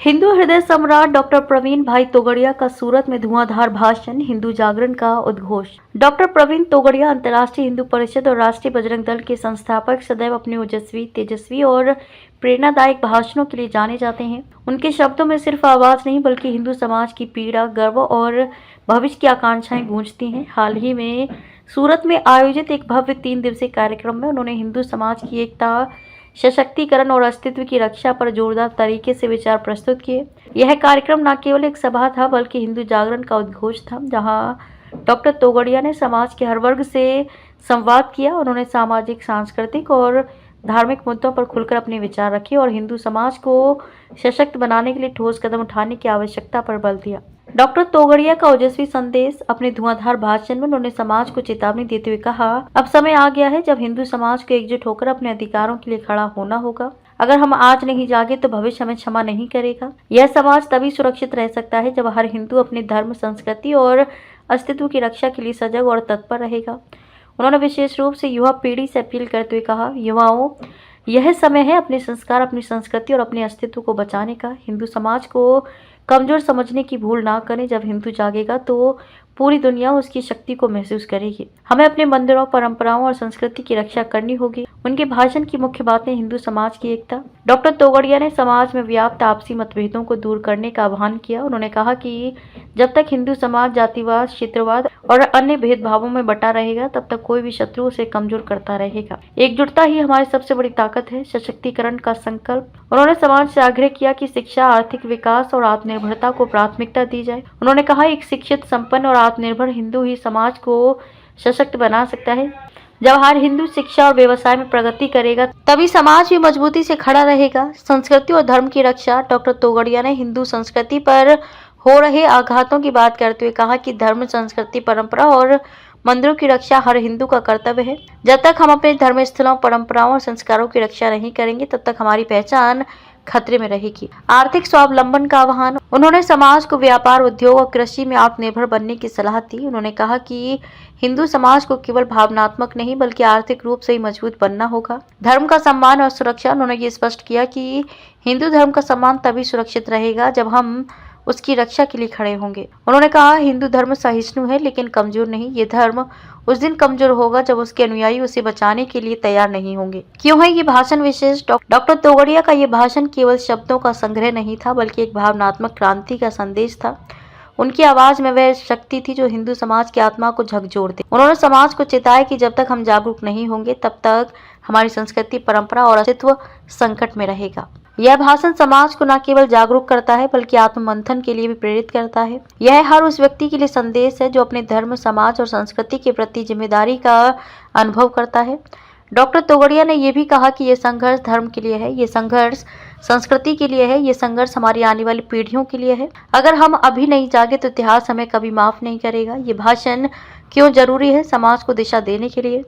हिंदू हृदय सम्राट डॉक्टर प्रवीण भाई तोगड़िया का सूरत में धुआंधार भाषण, हिंदू जागरण का उद्घोष। डॉक्टर प्रवीण तोगड़िया अंतर्राष्ट्रीय हिंदू परिषद और राष्ट्रीय बजरंग दल के संस्थापक सदैव अपने ओजस्वी, तेजस्वी और प्रेरणादायक भाषणों के लिए जाने जाते हैं। उनके शब्दों में सिर्फ आवाज नहीं बल्कि हिंदू समाज की पीड़ा, गर्व और भविष्य की आकांक्षाएं गूंजती हैं। हाल ही में सूरत में आयोजित एक भव्य 3 दिवसीय कार्यक्रम में उन्होंने हिंदू समाज की एकता, सशक्तिकरण और अस्तित्व की रक्षा पर जोरदार तरीके से विचार प्रस्तुत किए। यह कार्यक्रम न केवल एक सभा था बल्कि हिंदू जागरण का उद्घोष था, जहां डॉक्टर तोगड़िया ने समाज के हर वर्ग से संवाद किया। उन्होंने सामाजिक, सांस्कृतिक और धार्मिक मुद्दों पर खुलकर अपने विचार रखे और हिंदू समाज को सशक्त बनाने के लिए ठोस कदम उठाने की आवश्यकता पर बल दिया। डॉक्टर तोगड़िया का ओजस्वी संदेश। अपने धुआंधार भाषण में उन्होंने समाज को चेतावनी देते हुए कहा, अब समय आ गया है जब हिंदू समाज को एकजुट होकर अपने अधिकारों के लिए खड़ा होना होगा। अगर हम आज नहीं जागे तो भविष्य हमें क्षमा नहीं करेगा। यह समाज तभी सुरक्षित रह सकता है जब हर हिंदू अपने धर्म, संस्कृति और अस्तित्व की रक्षा के लिए सजग और तत्पर रहेगा। उन्होंने विशेष रूप से युवा पीढ़ी से अपील करते हुए कहा, युवाओं, यह समय है अपने संस्कार, अपनी संस्कृति और अपने अस्तित्व को बचाने का। हिंदू समाज को कमजोर समझने की भूल ना करें। जब हिंदू जागेगा तो पूरी दुनिया उसकी शक्ति को महसूस करेगी। हमें अपने मंदिरों, परंपराओं और संस्कृति की रक्षा करनी होगी। उनके भाषण की मुख्य बातें हिंदू समाज की एकता। डॉक्टर तोगड़िया ने समाज में व्याप्त आपसी मतभेदों को दूर करने का आह्वान किया। उन्होंने कहा कि जब तक हिंदू समाज जातिवाद, क्षेत्रवाद और अन्य भेदभावों में बटा रहेगा तब तक कोई भी शत्रु उसे कमजोर करता रहेगा। एकजुटता ही हमारी सबसे बड़ी ताकत है। सशक्तिकरण का संकल्प। उन्होंने समाज से आग्रह किया कि शिक्षा, आर्थिक विकास और आत्मनिर्भरता को प्राथमिकता दी जाए। उन्होंने कहा, एक शिक्षित, संपन्न और आत्मनिर्भर हिंदू ही समाज को सशक्त बना सकता है। जब हर हिंदू शिक्षा और व्यवसाय में प्रगति करेगा तभी समाज भी मजबूती से खड़ा रहेगा। संस्कृति और धर्म की रक्षा। डॉक्टर तोगड़िया ने हिंदू संस्कृति पर हो रहे आघातों की बात करते हुए कहा कि धर्म, संस्कृति, परंपरा और मंदिरों की रक्षा हर हिंदू का कर्तव्य है। जब तक हम अपने धर्म स्थलों, परंपराओं और संस्कारों की रक्षा नहीं करेंगे तब तक हमारी पहचान खतरे में रहेगी। आर्थिक स्वावलंबन का आह्वान। उन्होंने समाज को व्यापार, उद्योग और कृषि में आत्मनिर्भर बनने की सलाह दी। उन्होंने कहा कि हिंदू समाज को केवल भावनात्मक नहीं बल्कि आर्थिक रूप से ही मजबूत बनना होगा। धर्म का सम्मान और सुरक्षा। उन्होंने ये स्पष्ट किया कि हिंदू धर्म का सम्मान तभी सुरक्षित रहेगा जब हम उसकी रक्षा के लिए खड़े होंगे। उन्होंने कहा, हिंदू धर्म सहिष्णु है लेकिन कमजोर नहीं। ये धर्म उस दिन कमजोर होगा जब उसके अनुयायी उसे बचाने के लिए तैयार नहीं होंगे। क्यों है ये भाषण विशेष? डॉक्टर तोगड़िया का ये भाषण केवल शब्दों का संग्रह नहीं था बल्कि एक भावनात्मक क्रांति का संदेश था। उनकी आवाज में वह शक्ति थी जो हिंदू समाज की आत्मा को झकझोर दे। उन्होंने समाज को चेताया कि जब तक हम जागरूक नहीं होंगे तब तक हमारी संस्कृति, परंपरा और अस्तित्व संकट में रहेगा। यह भाषण समाज को न केवल जागरूक करता है बल्कि आत्ममंथन के लिए भी प्रेरित करता है। यह हर उस व्यक्ति के लिए संदेश है जो अपने धर्म, समाज और संस्कृति के प्रति जिम्मेदारी का अनुभव करता है। डॉक्टर तोगड़िया ने यह भी कहा कि यह संघर्ष धर्म के लिए है, ये संघर्ष संस्कृति के लिए है, ये संघर्ष हमारी आने वाली पीढ़ियों के लिए है। अगर हम अभी नहीं जागे तो इतिहास हमें कभी माफ नहीं करेगा। ये भाषण क्यों जरूरी है? समाज को दिशा देने के लिए।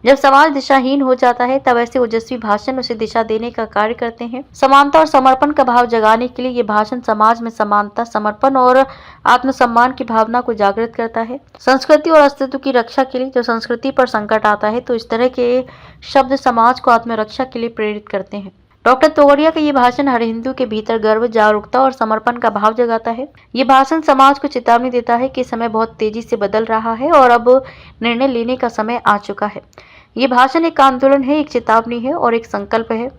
जब समाज दिशाहीन हो जाता है तब ऐसे ओजस्वी भाषण उसे दिशा देने का कार्य करते हैं। समानता और समर्पण का भाव जगाने के लिए ये भाषण समाज में समानता, समर्पण और आत्मसम्मान की भावना को जागृत करता है। संस्कृति और अस्तित्व की रक्षा के लिए। जब संस्कृति पर संकट आता है तो इस तरह के शब्द समाज को आत्मरक्षा के लिए प्रेरित करते हैं। डॉक्टर तोगड़िया का ये भाषण हर हिंदू के भीतर गर्व, जागरूकता और समर्पण का भाव जगाता है। ये भाषण समाज को चेतावनी देता है कि समय बहुत तेजी से बदल रहा है और अब निर्णय लेने का समय आ चुका है। ये भाषण एक आंदोलन है, एक चेतावनी है और एक संकल्प है।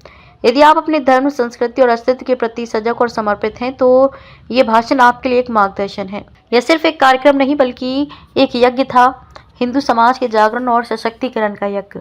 यदि आप अपने धर्म, संस्कृति और अस्तित्व के प्रति सजग और समर्पित हैं तो ये भाषण आपके लिए एक मार्गदर्शन है। यह सिर्फ एक कार्यक्रम नहीं बल्कि एक यज्ञ था, हिंदू समाज के जागरण और सशक्तिकरण का यज्ञ।